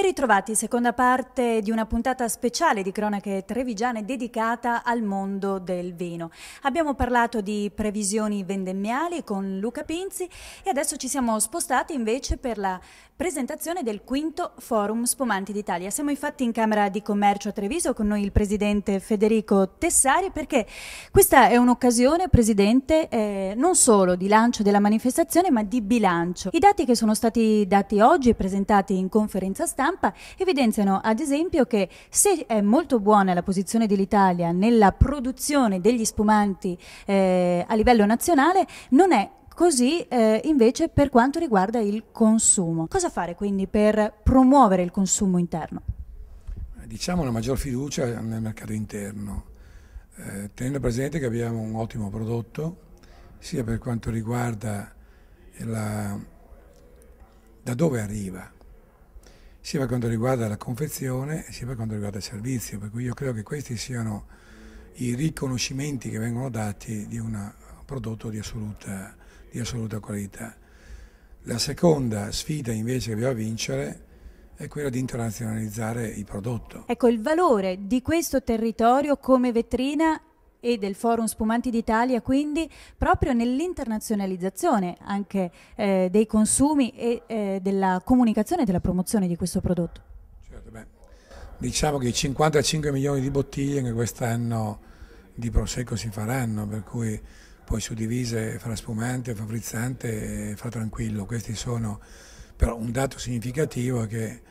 Ben ritrovati, seconda parte di una puntata speciale di Cronache Trevigiane dedicata al mondo del vino. Abbiamo parlato di previsioni vendemmiali con Luca Pinzi e adesso ci siamo spostati invece per la presentazione del quinto Forum Spumanti d'Italia. Siamo infatti in Camera di Commercio a Treviso, con noi il Presidente Federico Tessari, perché questa è un'occasione, Presidente, non solo di lancio della manifestazione ma di bilancio. I dati che sono stati dati oggi e presentati in conferenza stampa evidenziano ad esempio che se è molto buona la posizione dell'Italia nella produzione degli spumanti a livello nazionale, non è così invece per quanto riguarda il consumo. Cosa fare quindi per promuovere il consumo interno? Diciamo una maggior fiducia nel mercato interno, tenendo presente che abbiamo un ottimo prodotto, sia per quanto riguarda da dove arriva, sia per quanto riguarda la confezione, sia per quanto riguarda il servizio. Per cui io credo che questi siano i riconoscimenti che vengono dati di un prodotto di assoluta qualità. La seconda sfida invece che dobbiamo vincere è quella di internazionalizzare il prodotto. Ecco, il valore di questo territorio come vetrina e del Forum Spumanti d'Italia, quindi proprio nell'internazionalizzazione anche dei consumi e della comunicazione e della promozione di questo prodotto. Certo, diciamo che i 55 milioni di bottiglie che quest'anno di Prosecco si faranno, per cui poi suddivise fra spumante, fra frizzante e fra tranquillo. Questi sono però un dato significativo, è che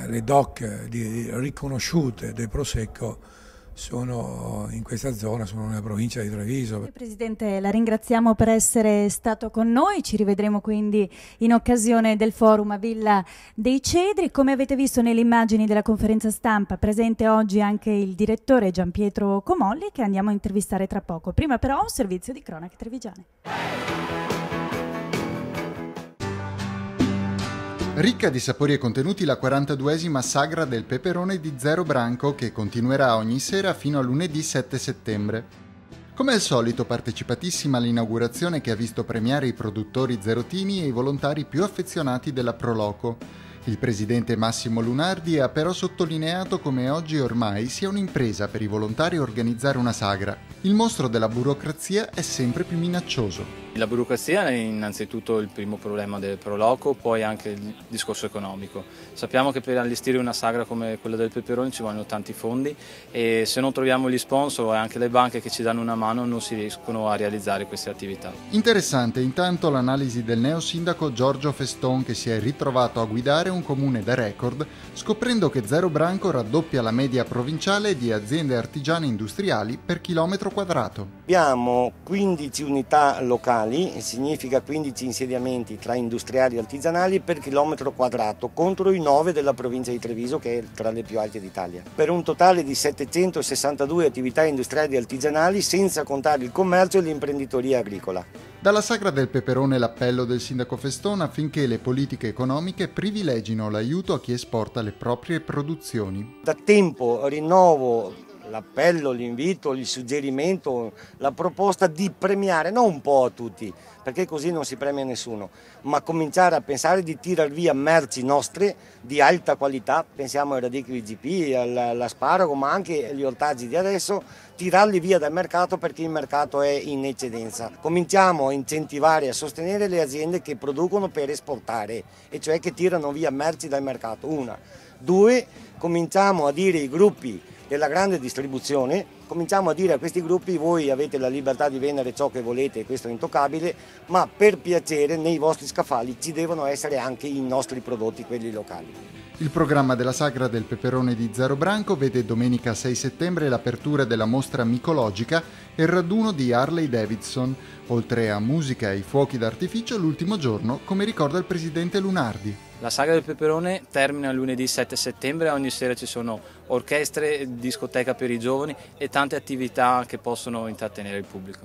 le DOC riconosciute del Prosecco sono in questa zona, sono nella provincia di Treviso. Presidente, la ringraziamo per essere stato con noi, ci rivedremo quindi in occasione del forum a Villa dei Cedri. Come avete visto nelle immagini della conferenza stampa, presente oggi anche il direttore Gianpietro Comolli, che andiamo a intervistare tra poco. Prima però un servizio di Cronache Trevigiane. Ricca di sapori e contenuti la 42esima sagra del peperone di Zero Branco, che continuerà ogni sera fino a lunedì 7 settembre. Come al solito partecipatissima all'inaugurazione, che ha visto premiare i produttori zerotini e i volontari più affezionati della Proloco. Il presidente Massimo Lunardi ha però sottolineato come oggi ormai sia un'impresa per i volontari organizzare una sagra. Il mostro della burocrazia è sempre più minaccioso. La burocrazia è innanzitutto il primo problema del Proloco, poi anche il discorso economico. Sappiamo che per allestire una sagra come quella del peperone ci vogliono tanti fondi e se non troviamo gli sponsor e anche le banche che ci danno una mano non si riescono a realizzare queste attività. Interessante intanto l'analisi del neosindaco Giorgio Feston, che si è ritrovato a guidare un comune da record, scoprendo che Zero Branco raddoppia la media provinciale di aziende artigiane industriali per chilometro quadrato. Abbiamo 15 unità locali, significa 15 insediamenti tra industriali e artigianali per chilometro quadrato, contro i 9 della provincia di Treviso, che è tra le più alte d'Italia. Per un totale di 762 attività industriali e artigianali, senza contare il commercio e l'imprenditoria agricola. Dalla sagra del peperone l'appello del sindaco Feston affinché le politiche economiche privilegino l'aiuto a chi esporta le proprie produzioni. Da tempo rinnovo l'appello, l'invito, il suggerimento, la proposta di premiare, non un po' a tutti, perché così non si premia nessuno, ma cominciare a pensare di tirar via merci nostre di alta qualità, pensiamo ai radicchi IGP, all'asparago, ma anche agli ortaggi di adesso, tirarli via dal mercato perché il mercato è in eccedenza. Cominciamo a incentivare e a sostenere le aziende che producono per esportare, e cioè che tirano via merci dal mercato, una. Due, cominciamo a dire ai gruppi della grande distribuzione, cominciamo a dire a questi gruppi: voi avete la libertà di vendere ciò che volete, questo è intoccabile, ma per piacere nei vostri scaffali ci devono essere anche i nostri prodotti, quelli locali. Il programma della sagra del peperone di Zero Branco vede domenica 6 settembre l'apertura della mostra micologica e il raduno di Harley Davidson, oltre a musica e fuochi d'artificio l'ultimo giorno, come ricorda il presidente Lunardi. La sagra del peperone termina lunedì 7 settembre, ogni sera ci sono orchestre, discoteca per i giovani e tante attività che possono intrattenere il pubblico.